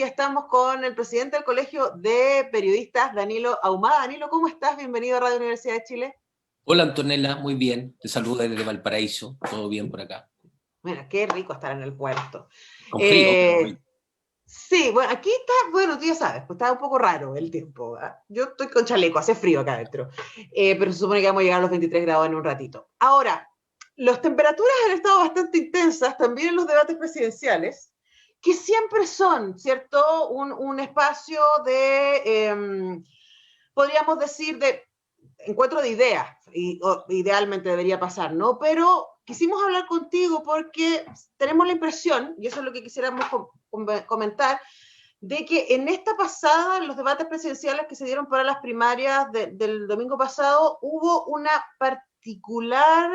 Ya estamos con el presidente del Colegio de Periodistas, Danilo Ahumada. Danilo, ¿cómo estás? Bienvenido a Radio Universidad de Chile. Hola Antonella, muy bien. Te saludo desde Valparaíso. Todo bien por acá. Bueno, qué rico estar en el puerto. Con frío, pero Eh, bien. sí, bueno, aquí está, bueno, tú ya sabes, pues está un poco raro el tiempo. Yo estoy con chaleco, hace frío acá adentro. Pero se supone que vamos a llegar a los 23 grados en un ratito. Ahora, las temperaturas han estado bastante intensas también en los debates presidenciales, que siempre son, ¿cierto? Un espacio de, podríamos decir, de encuentro de ideas, y idealmente debería pasar, ¿no? Pero quisimos hablar contigo porque tenemos la impresión, y eso es lo que quisiéramos comentar, de que en esta pasada, en los debates presidenciales que se dieron para las primarias del domingo pasado, hubo una particular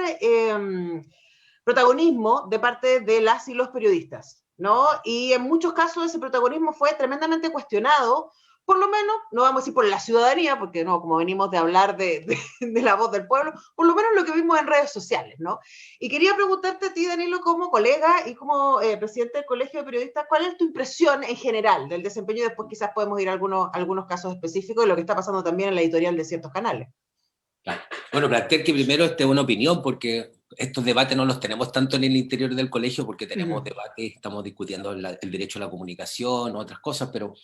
protagonismo de parte de las y los periodistas, ¿no? Y en muchos casos ese protagonismo fue tremendamente cuestionado, por lo menos, no vamos a decir por la ciudadanía, porque no, como venimos de hablar de la voz del pueblo, por lo menos lo que vimos en redes sociales, ¿no? Y quería preguntarte a ti, Danilo, como colega y como presidente del Colegio de Periodistas, ¿cuál es tu impresión en general del desempeño? Y después quizás podemos ir a algunos casos específicos de lo que está pasando también en la editorial de ciertos canales. Claro. Bueno, plantear que primero esté una opinión, porque estos debates no los tenemos tanto en el interior del colegio, porque tenemos debates, estamos discutiendo el derecho a la comunicación, otras cosas, pero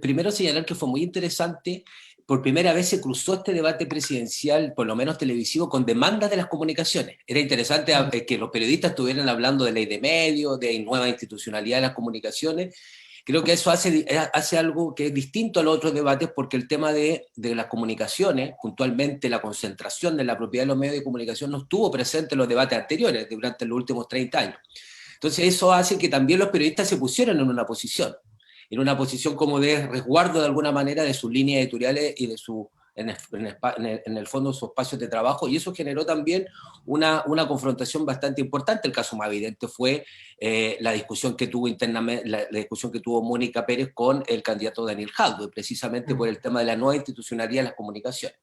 primero señalar que fue muy interesante. Por primera vez se cruzó este debate presidencial, por lo menos televisivo, con demandas de las comunicaciones. Era interesante que los periodistas estuvieran hablando de ley de medios, de nueva institucionalidad de las comunicaciones. Creo que eso hace algo que es distinto a los otros debates, porque el tema de las comunicaciones, puntualmente la concentración de la propiedad de los medios de comunicación, no estuvo presente en los debates anteriores durante los últimos 30 años. Entonces eso hace que también los periodistas se pusieran en una posición como de resguardo de alguna manera de sus líneas editoriales y de su, en el fondo, sus espacios de trabajo, y eso generó también una confrontación bastante importante. El caso más evidente fue la discusión que tuvo internamente, la discusión que tuvo Mónica Pérez con el candidato Daniel Jadwe, precisamente por el tema de la nueva institucionalidad de las comunicaciones.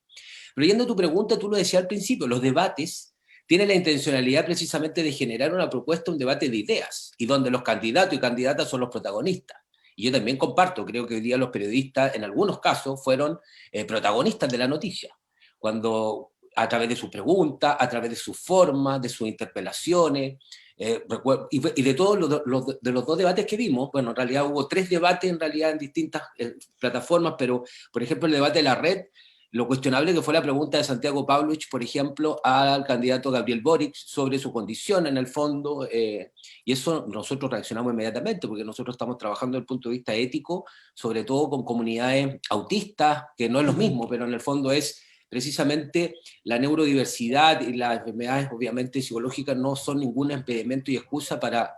Pero yendo a tu pregunta, tú lo decías al principio, los debates tienen la intencionalidad precisamente de generar una propuesta, un debate de ideas, y donde los candidatos y candidatas son los protagonistas. Y yo también comparto, creo que hoy día los periodistas, en algunos casos, fueron protagonistas de la noticia, cuando a través de sus preguntas, a través de sus formas, de sus interpelaciones, y de todos de los dos debates que vimos. Bueno, en realidad hubo tres debates en realidad en distintas plataformas, pero por ejemplo el debate de la red, lo cuestionable que fue la pregunta de Santiago Pavlovich, por ejemplo, al candidato Gabriel Boric sobre su condición en el fondo, y eso nosotros reaccionamos inmediatamente, porque nosotros estamos trabajando desde el punto de vista ético, sobre todo con comunidades autistas, que no es lo mismo, pero en el fondo es precisamente la neurodiversidad y las enfermedades obviamente psicológicas no son ningún impedimento y excusa para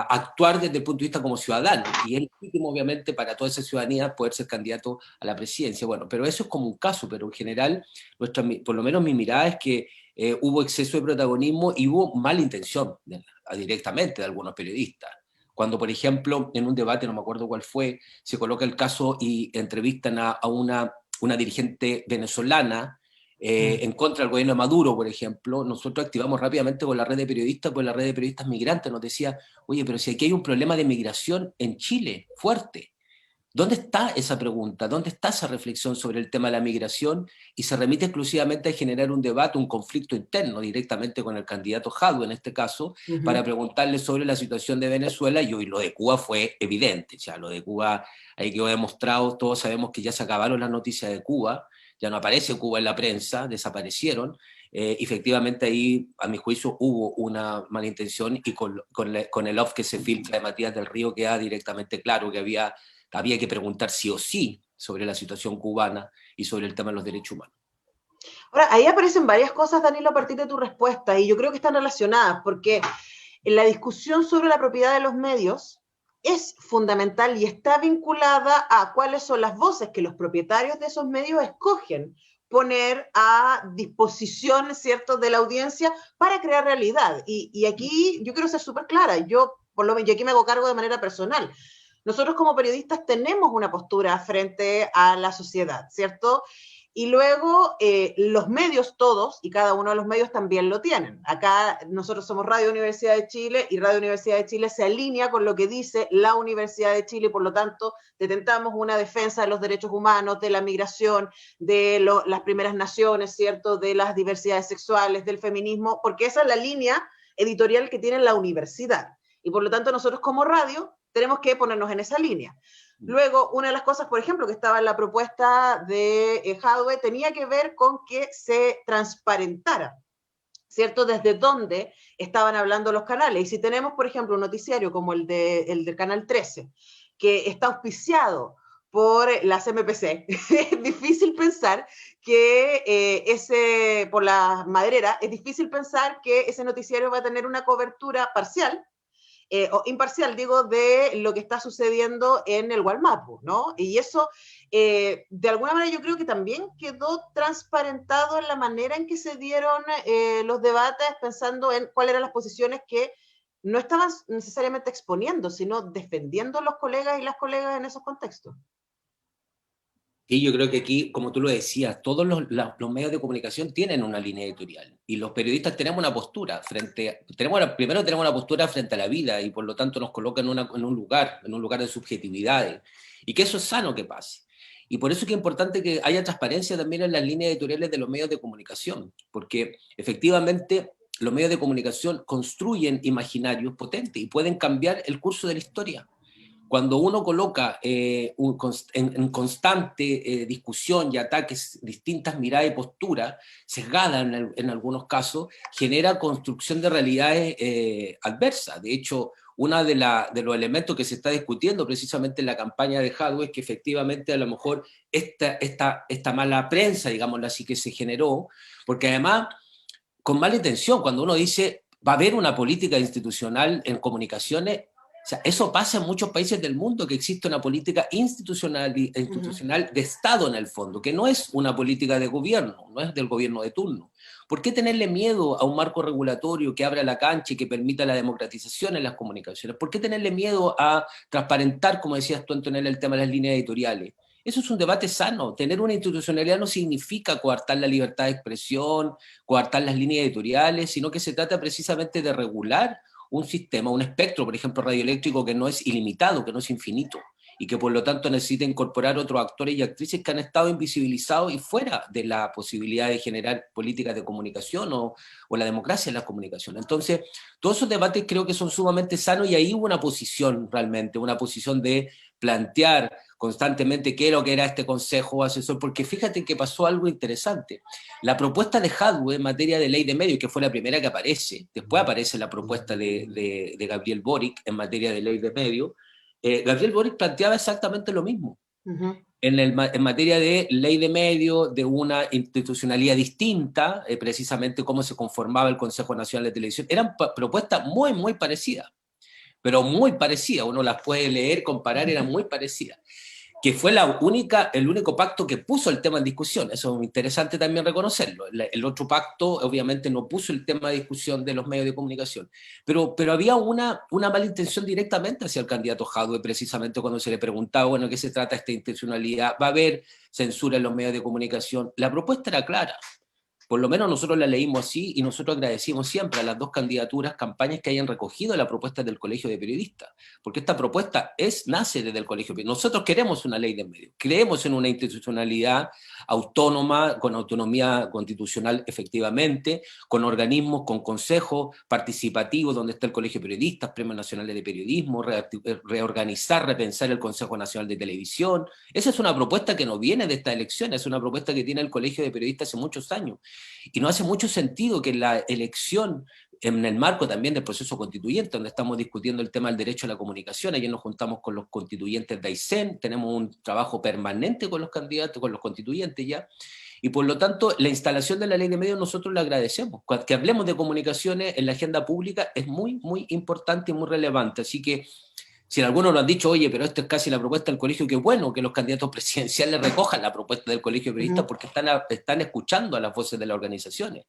actuar desde el punto de vista como ciudadano, y es legítimo obviamente para toda esa ciudadanía poder ser candidato a la presidencia. Bueno, pero eso es como un caso, pero en general, por lo menos mi mirada es que hubo exceso de protagonismo y hubo mala intención directamente de algunos periodistas. Cuando, por ejemplo, en un debate, no me acuerdo cuál fue, se coloca el caso y entrevistan a una dirigente venezolana en contra del gobierno de Maduro, por ejemplo, nosotros activamos rápidamente con la red de periodistas, pues la red de periodistas migrantes nos decía, oye, pero si aquí hay un problema de migración en Chile, fuerte, ¿dónde está esa pregunta? ¿Dónde está esa reflexión sobre el tema de la migración? Y se remite exclusivamente a generar un debate, un conflicto interno directamente con el candidato Jadwe, en este caso, para preguntarle sobre la situación de Venezuela, y hoy lo de Cuba fue evidente. Ya lo de Cuba, ahí quedó demostrado, todos sabemos que ya se acabaron las noticias de Cuba, ya no aparece Cuba en la prensa, desaparecieron. Efectivamente ahí, a mi juicio, hubo una mala intención, y con el off que se filtra de Matías del Río queda directamente claro que había que preguntar sí o sí sobre la situación cubana y sobre el tema de los derechos humanos. Ahora, ahí aparecen varias cosas, Danilo, a partir de tu respuesta, y yo creo que están relacionadas, porque en la discusión sobre la propiedad de los medios es fundamental y está vinculada a cuáles son las voces que los propietarios de esos medios escogen poner a disposición, ¿cierto?, de la audiencia para crear realidad. Y aquí yo quiero ser súper clara, yo, por lo menos, yo aquí me hago cargo de manera personal. Nosotros como periodistas tenemos una postura frente a la sociedad, ¿cierto? Y luego los medios todos, y cada uno de los medios también lo tienen. Acá nosotros somos Radio Universidad de Chile y Radio Universidad de Chile se alinea con lo que dice la Universidad de Chile y por lo tanto detentamos una defensa de los derechos humanos, de la migración, de las primeras naciones, ¿cierto? De las diversidades sexuales, del feminismo, porque esa es la línea editorial que tiene la universidad. Y por lo tanto nosotros como radio tenemos que ponernos en esa línea. Luego, una de las cosas, por ejemplo, que estaba en la propuesta de Jadwe, tenía que ver con que se transparentara, ¿cierto? Desde dónde estaban hablando los canales. Y si tenemos, por ejemplo, un noticiario como el del Canal 13, que está auspiciado por las MPC, es difícil pensar que por la maderera, es difícil pensar que ese noticiario va a tener una cobertura parcial o imparcial, digo, de lo que está sucediendo en el Gualmapu, ¿no? Y eso, de alguna manera, yo creo que también quedó transparentado en la manera en que se dieron los debates, pensando en cuáles eran las posiciones que no estaban necesariamente exponiendo, sino defendiendo los colegas y las colegas en esos contextos. Y yo creo que aquí, como tú lo decías, todos los medios de comunicación tienen una línea editorial y los periodistas tenemos una postura primero tenemos una postura frente a la vida y por lo tanto nos coloca en un lugar de subjetividades y que eso es sano que pase. Y por eso es que es importante que haya transparencia también en las líneas editoriales de los medios de comunicación, porque efectivamente los medios de comunicación construyen imaginarios potentes y pueden cambiar el curso de la historia. Cuando uno coloca en constante discusión y ataques distintas miradas y posturas, sesgadas en algunos casos, genera construcción de realidades adversas. De hecho, uno de los elementos que se está discutiendo precisamente en la campaña de Jadwe es que efectivamente a lo mejor esta mala prensa, digámoslo así, que se generó, porque además, con mala intención, cuando uno dice va a haber una política institucional en comunicaciones, o sea, eso pasa en muchos países del mundo, que existe una política institucional de Estado en el fondo, que no es una política de gobierno, no es del gobierno de turno. ¿Por qué tenerle miedo a un marco regulatorio que abra la cancha y que permita la democratización en las comunicaciones? ¿Por qué tenerle miedo a transparentar, como decías tú, Antonella, el tema de las líneas editoriales? Eso es un debate sano. Tener una institucionalidad no significa coartar la libertad de expresión, coartar las líneas editoriales, sino que se trata precisamente de regular un sistema, un espectro, por ejemplo, radioeléctrico que no es ilimitado, que no es infinito, y que por lo tanto necesita incorporar otros actores y actrices que han estado invisibilizados y fuera de la posibilidad de generar políticas de comunicación o la democracia en la comunicación. Entonces, todos esos debates creo que son sumamente sanos y ahí hubo una posición realmente, una posición de plantear constantemente qué es lo que era este consejo asesor, porque fíjate que pasó algo interesante. La propuesta de Jadwe en materia de ley de medios, que fue la primera que aparece, después aparece la propuesta de Gabriel Boric en materia de ley de medios, Gabriel Boric planteaba exactamente lo mismo. En materia de ley de medios, de una institucionalidad distinta, precisamente cómo se conformaba el Consejo Nacional de Televisión, eran propuestas muy, muy parecidas, pero muy parecidas, uno las puede leer, comparar, eran muy parecidas, que fue el único pacto que puso el tema en discusión. Eso es interesante también reconocerlo. El otro pacto obviamente no puso el tema de discusión de los medios de comunicación, pero había una mala intención directamente hacia el candidato Jadwe, precisamente cuando se le preguntaba, bueno, ¿qué se trata esta intencionalidad? ¿Va a haber censura en los medios de comunicación? La propuesta era clara. Por lo menos nosotros la leímos así y nosotros agradecimos siempre a las dos candidaturas, campañas que hayan recogido la propuesta del Colegio de Periodistas, porque esta propuesta nace desde el Colegio de Periodistas. Nosotros queremos una ley de medios, creemos en una institucionalidad autónoma, con autonomía constitucional efectivamente, con organismos, con consejos participativos donde está el Colegio de Periodistas, Premios Nacionales de Periodismo, reorganizar, repensar el Consejo Nacional de Televisión. Esa es una propuesta que no viene de esta elección, es una propuesta que tiene el Colegio de Periodistas hace muchos años. Y no hace mucho sentido que la elección, en el marco también del proceso constituyente, donde estamos discutiendo el tema del derecho a la comunicación, ayer nos juntamos con los constituyentes de Aysén, tenemos un trabajo permanente con los candidatos, con los constituyentes ya, y por lo tanto la instalación de la ley de medios nosotros la agradecemos. Que hablemos de comunicaciones en la agenda pública es muy, muy importante y muy relevante, así que si algunos lo han dicho, oye, pero esto es casi la propuesta del colegio, qué bueno que los candidatos presidenciales recojan la propuesta del colegio de periodistas porque están escuchando a las voces de las organizaciones.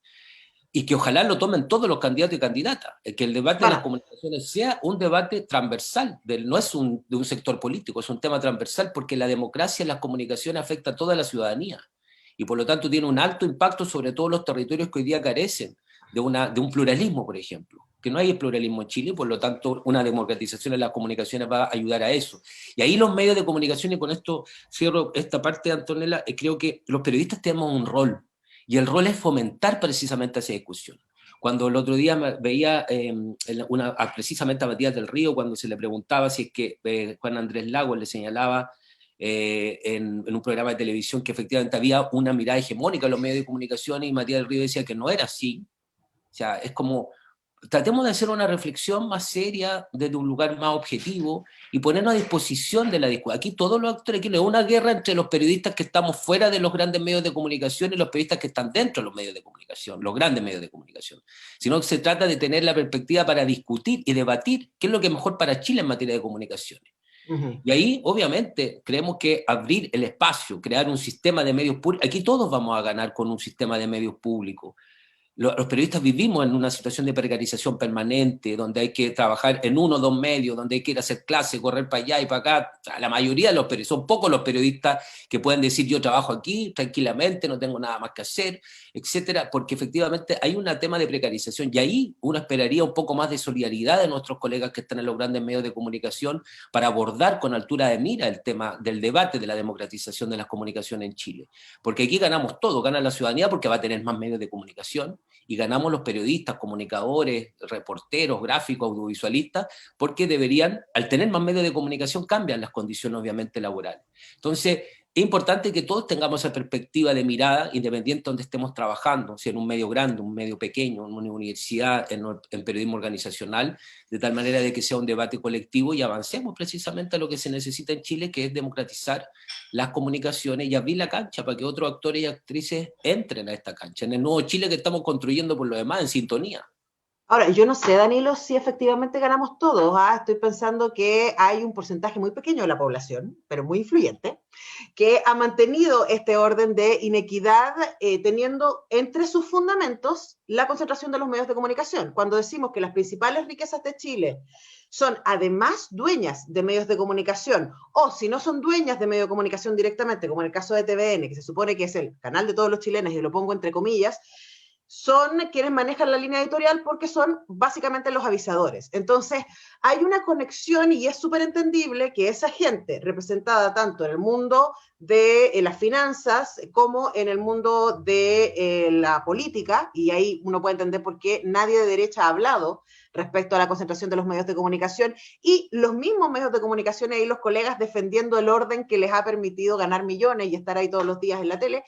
Y que ojalá lo tomen todos los candidatos y candidatas. Que el debate de las comunicaciones sea un debate transversal, no es de un sector político, es un tema transversal porque la democracia en las comunicaciones afecta a toda la ciudadanía. y por lo tanto tiene un alto impacto sobre todos los territorios que hoy día carecen de un pluralismo, por ejemplo, que no hay pluralismo en Chile, por lo tanto una democratización en las comunicaciones va a ayudar a eso. Y ahí los medios de comunicación, y con esto cierro esta parte, Antonella, creo que los periodistas tenemos un rol, y el rol es fomentar precisamente esa discusión. Cuando el otro día veía precisamente a Matías del Río, cuando se le preguntaba si es que Juan Andrés Lagos le señalaba en un programa de televisión que efectivamente había una mirada hegemónica en los medios de comunicación, y Matías del Río decía que no era así. O sea, es como, tratemos de hacer una reflexión más seria desde un lugar más objetivo y ponernos a disposición de la discusión. Aquí todos los actores, aquí no es una guerra entre los periodistas que estamos fuera de los grandes medios de comunicación y los periodistas que están dentro de los medios de comunicación, los grandes medios de comunicación, sino que se trata de tener la perspectiva para discutir y debatir qué es lo que es mejor para Chile en materia de comunicaciones. Y ahí, obviamente, creemos que abrir el espacio, crear un sistema de medios públicos, aquí todos vamos a ganar con un sistema de medios públicos. Los periodistas vivimos en una situación de precarización permanente, donde hay que trabajar en uno o dos medios, donde hay que ir a hacer clases, correr para allá y para acá. O sea, la mayoría de los periodistas, son pocos los periodistas que pueden decir yo trabajo aquí tranquilamente, no tengo nada más que hacer, etcétera, porque efectivamente hay un tema de precarización, y ahí uno esperaría un poco más de solidaridad de nuestros colegas que están en los grandes medios de comunicación para abordar con altura de mira el tema del debate de la democratización de las comunicaciones en Chile. Porque aquí ganamos todo, gana la ciudadanía porque va a tener más medios de comunicación, y ganamos los periodistas, comunicadores, reporteros, gráficos, audiovisualistas, porque deberían, al tener más medios de comunicación, cambian las condiciones obviamente laborales. Entonces, es importante que todos tengamos esa perspectiva de mirada, independiente de donde estemos trabajando, si en un medio grande, un medio pequeño, en una universidad, en periodismo organizacional, de tal manera de que sea un debate colectivo y avancemos precisamente a lo que se necesita en Chile, que es democratizar las comunicaciones y abrir la cancha para que otros actores y actrices entren a esta cancha, en el nuevo Chile que estamos construyendo por lo demás, en sintonía. Ahora, yo no sé, Danilo, si efectivamente ganamos todos. Estoy pensando que hay un porcentaje muy pequeño de la población, pero muy influyente, que ha mantenido este orden de inequidad, teniendo entre sus fundamentos la concentración de los medios de comunicación. Cuando decimos que las principales riquezas de Chile son además dueñas de medios de comunicación, o si no son dueñas de medios de comunicación directamente, como en el caso de TVN, que se supone que es el canal de todos los chilenos, y lo pongo entre comillas, son quienes manejan la línea editorial porque son básicamente los avisadores. Entonces, hay una conexión, y es súper entendible que esa gente representada tanto en el mundo de las finanzas como en el mundo de la política, y ahí uno puede entender por qué nadie de derecha ha hablado respecto a la concentración de los medios de comunicación, y los mismos medios de comunicación y los colegas defendiendo el orden que les ha permitido ganar millones y estar ahí todos los días en la tele,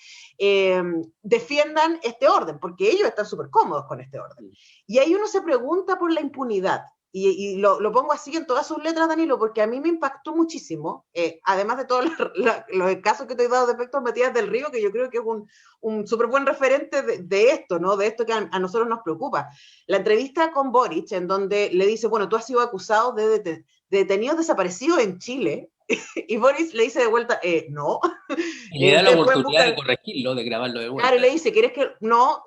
defiendan este orden, porque ellos están súper cómodos con este orden. Y ahí uno se pregunta por la impunidad. Y lo pongo así en todas sus letras, Danilo, porque a mí me impactó muchísimo, además de todos los casos que te he dado respecto a Matías del Río, que yo creo que es un súper buen referente de esto, ¿no? De esto que a nosotros nos preocupa. La entrevista con Boric, en donde le dice, bueno, tú has sido acusado de detenidos desaparecidos en Chile, y Boris le dice de vuelta, no. Y le da la oportunidad de corregirlo, de grabarlo de vuelta. Claro, y le dice, ¿quieres que...? No,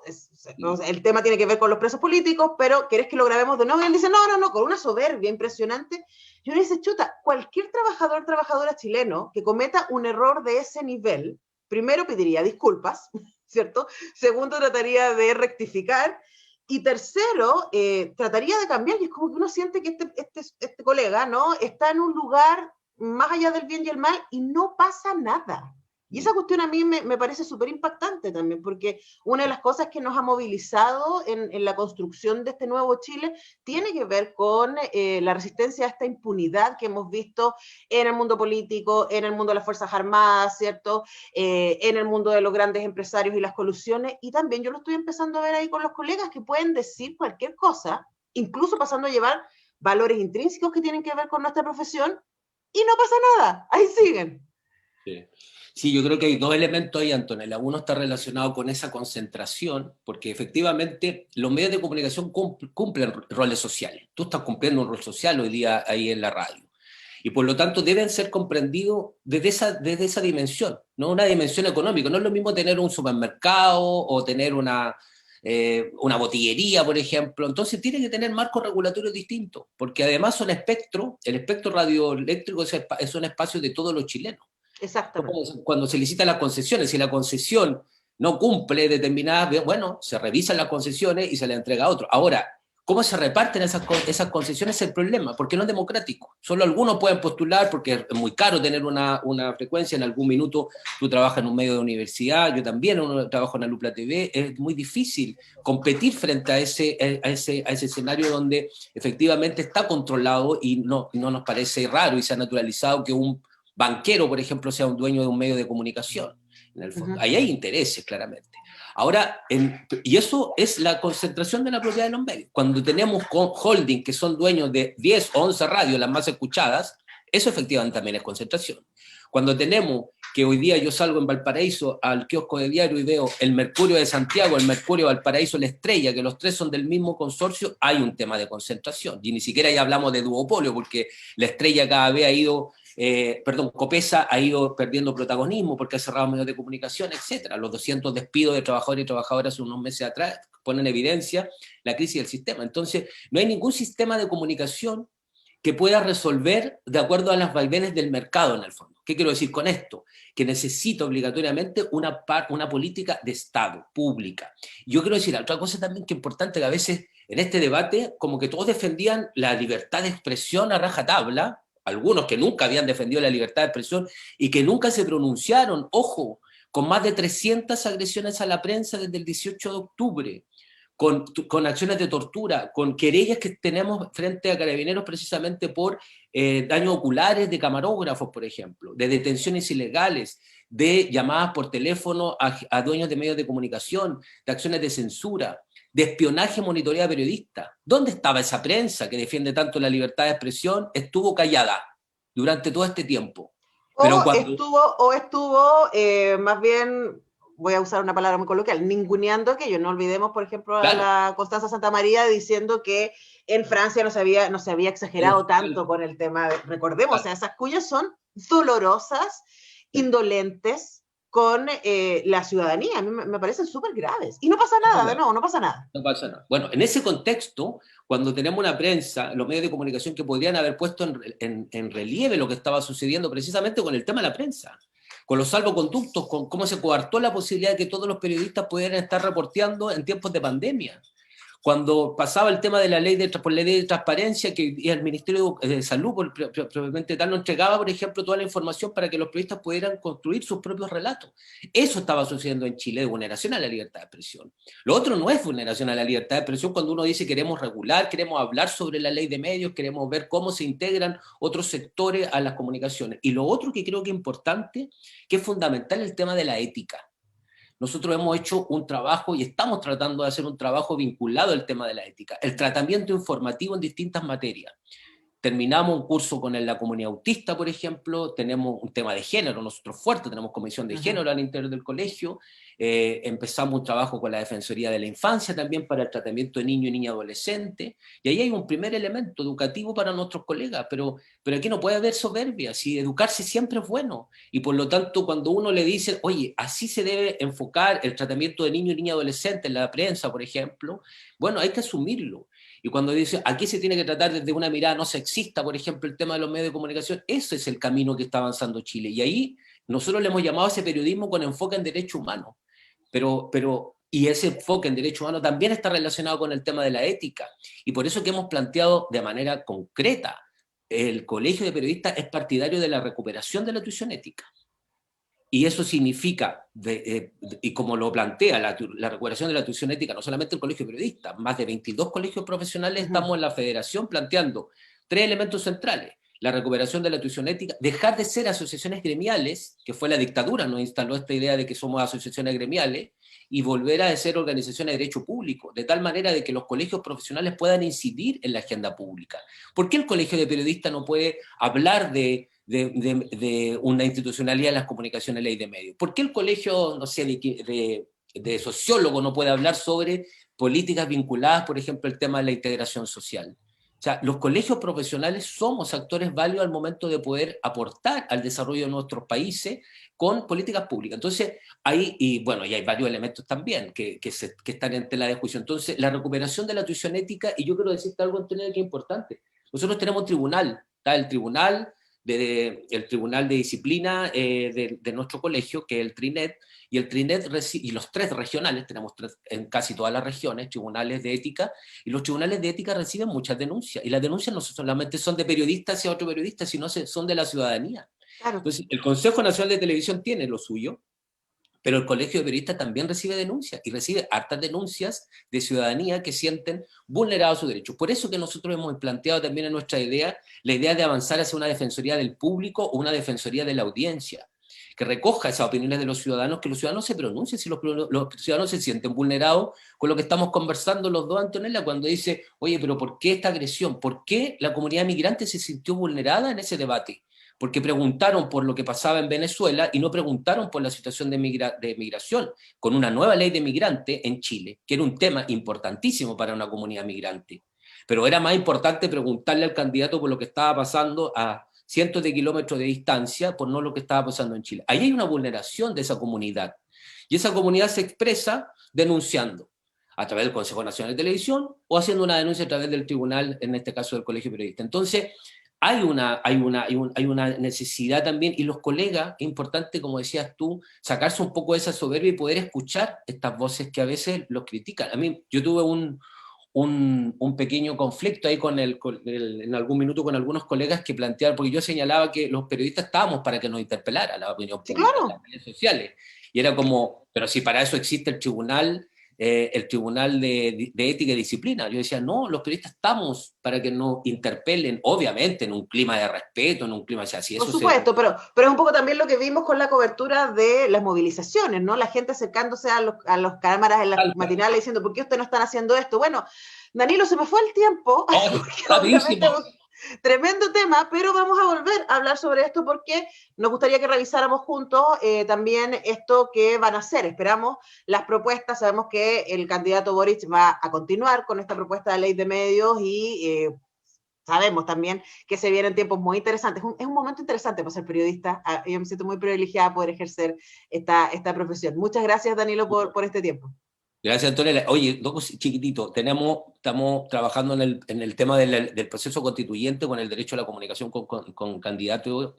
el tema tiene que ver con los presos políticos, pero ¿quieres que lo grabemos de nuevo? Y él dice, no, con una soberbia impresionante. Y uno dice, chuta, cualquier trabajadora chileno que cometa un error de ese nivel, primero pediría disculpas, ¿cierto? Segundo, trataría de rectificar. Y tercero, trataría de cambiar. Y es como que uno siente que este colega, ¿no?, está en un lugar más allá del bien y el mal, y no pasa nada. Y esa cuestión a mí me parece súper impactante también, porque una de las cosas que nos ha movilizado en la construcción de este nuevo Chile tiene que ver con la resistencia a esta impunidad que hemos visto en el mundo político, en el mundo de las Fuerzas Armadas, ¿cierto? En el mundo de los grandes empresarios y las colusiones, y también yo lo estoy empezando a ver ahí con los colegas que pueden decir cualquier cosa, incluso pasando a llevar valores intrínsecos que tienen que ver con nuestra profesión, y no pasa nada, ahí siguen. Sí, yo creo que hay dos elementos ahí, Antonella. Uno está relacionado con esa concentración, porque efectivamente los medios de comunicación cumplen roles sociales. Tú estás cumpliendo un rol social hoy día ahí en la radio. Y por lo tanto deben ser comprendidos desde esa dimensión, no una dimensión económica. No es lo mismo tener un supermercado o tener una botillería, por ejemplo. Entonces tiene que tener marcos regulatorios distintos, porque además el espectro radioeléctrico es un espacio de todos los chilenos. Exactamente. Cuando se licitan las concesiones, si la concesión no cumple determinadas, bueno, se revisan las concesiones y se le entrega a otro. Ahora, ¿cómo se reparten esas concesiones? Es el problema, porque no es democrático. Solo algunos pueden postular porque es muy caro tener una frecuencia. En algún minuto tú trabajas en un medio de universidad, yo también trabajo en la Lupla TV. Es muy difícil competir frente a ese escenario donde efectivamente está controlado y no nos parece raro y se ha naturalizado que un banquero, por ejemplo, sea un dueño de un medio de comunicación. En el fondo. Ahí hay intereses, claramente. Ahora, y eso es la concentración de la propiedad de los medios. Cuando tenemos holding que son dueños de 10 o 11 radios, las más escuchadas, eso efectivamente también es concentración. Cuando tenemos que hoy día yo salgo en Valparaíso al kiosco de diario y veo el Mercurio de Santiago, el Mercurio de Valparaíso, la Estrella, que los tres son del mismo consorcio, hay un tema de concentración. Y ni siquiera ya hablamos de duopolio, porque la Estrella cada vez ha ido Copesa ha ido perdiendo protagonismo porque ha cerrado medios de comunicación, etcétera. Los 200 despidos de trabajadores y trabajadoras hace unos meses atrás ponen en evidencia la crisis del sistema. Entonces, no hay ningún sistema de comunicación que pueda resolver de acuerdo a las vaivenes del mercado, en el fondo. ¿Qué quiero decir con esto? Que necesita obligatoriamente una política de Estado, pública. Yo quiero decir otra cosa también que es importante, que a veces en este debate, como que todos defendían la libertad de expresión a rajatabla, algunos que nunca habían defendido la libertad de expresión y que nunca se pronunciaron, ojo, con más de 300 agresiones a la prensa desde el 18 de octubre, con acciones de tortura, con querellas que tenemos frente a carabineros precisamente por daños oculares de camarógrafos, por ejemplo, de detenciones ilegales, de llamadas por teléfono a dueños de medios de comunicación, de acciones de censura, de espionaje, monitorea periodistas. ¿Dónde estaba esa prensa que defiende tanto la libertad de expresión? Estuvo callada durante todo este tiempo. Pero cuando... O estuvo más bien, voy a usar una palabra muy coloquial, ninguneando aquello. No olvidemos, por ejemplo, a Claro, la Constanza Santamaría diciendo que en Francia no se había exagerado tanto con el tema. Recordemos, o sea, esas cuyas son dolorosas, indolentes con la ciudadanía. A mí me parecen súper graves. Y no pasa nada, de nuevo, no pasa nada. no pasa nada. Bueno, en ese contexto, cuando tenemos una prensa, los medios de comunicación que podrían haber puesto en relieve lo que estaba sucediendo precisamente con el tema de la prensa, con los salvoconductos, con cómo se coartó la posibilidad de que todos los periodistas pudieran estar reporteando en tiempos de pandemia. Cuando pasaba el tema de por la ley de transparencia, que el Ministerio de Salud, propiamente tal, no entregaba, por ejemplo, toda la información para que los periodistas pudieran construir sus propios relatos. Eso estaba sucediendo en Chile, de vulneración a la libertad de expresión. Lo otro no es vulneración a la libertad de expresión cuando uno dice queremos regular, queremos hablar sobre la ley de medios, queremos ver cómo se integran otros sectores a las comunicaciones. Y lo otro que creo que es importante, que es fundamental, el tema de la ética. Nosotros hemos hecho un trabajo y estamos tratando de hacer un trabajo vinculado al tema de la ética, el tratamiento informativo en distintas materias. Terminamos un curso con la comunidad autista, por ejemplo, tenemos un tema de género, nosotros fuerte, tenemos comisión de género al interior del colegio, empezamos un trabajo con la Defensoría de la Infancia también para el tratamiento de niño y niña adolescente, y ahí hay un primer elemento educativo para nuestros colegas, pero aquí no puede haber soberbia, si educarse siempre es bueno, y por lo tanto cuando uno le dice, oye, así se debe enfocar el tratamiento de niño y niña adolescente en la prensa, por ejemplo, bueno, hay que asumirlo. Y cuando dice, aquí se tiene que tratar desde una mirada no sexista, por ejemplo, el tema de los medios de comunicación, ese es el camino que está avanzando Chile. Y ahí nosotros le hemos llamado a ese periodismo con enfoque en derechos humanos. Y ese enfoque en derechos humanos también está relacionado con el tema de la ética. Y por eso que hemos planteado de manera concreta, el Colegio de Periodistas es partidario de la recuperación de la tuición ética. Y eso significa, y como lo plantea la recuperación de la tuición ética, no solamente el Colegio de Periodistas, más de 22 colegios profesionales estamos en la federación planteando tres elementos centrales. La recuperación de la tuición ética, dejar de ser asociaciones gremiales, que fue la dictadura, nos instaló esta idea de que somos asociaciones gremiales, y volver a ser organizaciones de derecho público, de tal manera de que los colegios profesionales puedan incidir en la agenda pública. ¿Por qué el Colegio de Periodistas no puede hablar de una institucionalidad en las comunicaciones, ley de medios? ¿Por qué el colegio, no sé, de sociólogo no puede hablar sobre políticas vinculadas, por ejemplo, al tema de la integración social? O sea, los colegios profesionales somos actores válidos al momento de poder aportar al desarrollo de nuestros países con políticas públicas. Entonces, ahí, y bueno, y hay varios elementos también que están en tela de juicio. Entonces, la recuperación de la tuición ética, y yo quiero decirte algo, Antonio, que es importante. Nosotros tenemos un tribunal, está el tribunal el Tribunal de Disciplina de nuestro colegio, que es el TRINET, y el TRINET y los 3 regionales, tenemos 3 en casi todas las regiones, tribunales de ética, y los tribunales de ética reciben muchas denuncias, y las denuncias no solamente son de periodistas hacia otro periodista, sino son de la ciudadanía. Claro. Entonces, el Consejo Nacional de Televisión tiene lo suyo, pero el Colegio de Periodistas también recibe denuncias, y recibe hartas denuncias de ciudadanía que sienten vulnerados sus derechos. Por eso que nosotros hemos planteado también en nuestra idea, la idea de avanzar hacia una defensoría del público o una defensoría de la audiencia, que recoja esas opiniones de los ciudadanos, que los ciudadanos se pronuncien si los ciudadanos se sienten vulnerados con lo que estamos conversando los dos, Antonella, cuando dice, oye, pero ¿por qué esta agresión? ¿Por qué la comunidad migrante se sintió vulnerada en ese debate? Porque preguntaron por lo que pasaba en Venezuela y no preguntaron por la situación de migración, con una nueva ley de migrante en Chile, que era un tema importantísimo para una comunidad migrante. Pero era más importante preguntarle al candidato por lo que estaba pasando a cientos de kilómetros de distancia, por no lo que estaba pasando en Chile. Ahí hay una vulneración de esa comunidad. Y esa comunidad se expresa denunciando a través del Consejo Nacional de Televisión o haciendo una denuncia a través del tribunal, en este caso del Colegio de Periodistas. Entonces, hay una necesidad también, y los colegas, es importante, como decías tú, sacarse un poco de esa soberbia y poder escuchar estas voces que a veces los critican. A mí, yo tuve un pequeño conflicto ahí en algún minuto con algunos colegas que planteaban, porque yo señalaba que los periodistas estábamos para que nos interpelara la opinión pública, claro, en las redes sociales. Y era como, pero si para eso existe el tribunal de ética y disciplina. Yo decía, no, los periodistas estamos para que nos interpelen, obviamente en un clima de respeto, en un clima así. Por supuesto, pero es un poco también lo que vimos con la cobertura de las movilizaciones, ¿no? La gente acercándose a los cámaras en las matinales diciendo, ¿por qué ustedes no están haciendo esto? Bueno, Danilo, se me fue el tiempo. Tremendo tema, pero vamos a volver a hablar sobre esto porque nos gustaría que revisáramos juntos también esto que van a hacer. Esperamos las propuestas, sabemos que el candidato Boric va a continuar con esta propuesta de ley de medios y sabemos también que se vienen tiempos muy interesantes. Es un momento interesante para ser periodista. Yo me siento muy privilegiada poder ejercer esta profesión. Muchas gracias, Danilo, por este tiempo. Gracias, Antonella. Oye, dos chiquititos. Estamos trabajando en el tema del proceso constituyente con el derecho a la comunicación con candidato,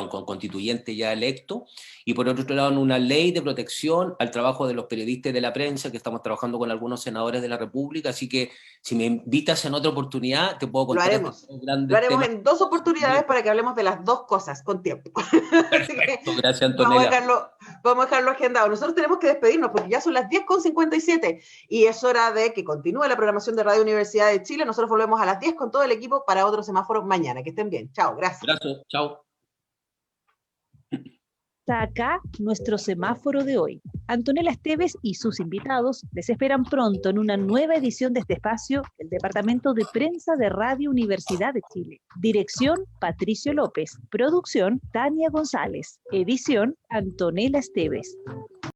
con constituyente ya electo, y por otro lado en una ley de protección al trabajo de los periodistas y de la prensa, que estamos trabajando con algunos senadores de la República, así que si me invitas en otra oportunidad, te puedo contar. Lo haremos en 2 oportunidades para que hablemos de las 2 cosas con tiempo. Perfecto, gracias, Antonella. Vamos a dejarlo agendado. Nosotros tenemos que despedirnos porque ya son las 10:57 y es hora de que continúe la programación de Radio Universidad de Chile. Nosotros volvemos a las 10 con todo el equipo para otro semáforo mañana. Que estén bien. Chao, gracias. Gracias, chao. Está acá nuestro semáforo de hoy. Antonella Esteves y sus invitados les esperan pronto en una nueva edición de este espacio del Departamento de Prensa de Radio Universidad de Chile. Dirección, Patricio López. Producción, Tania González. Edición, Antonella Esteves.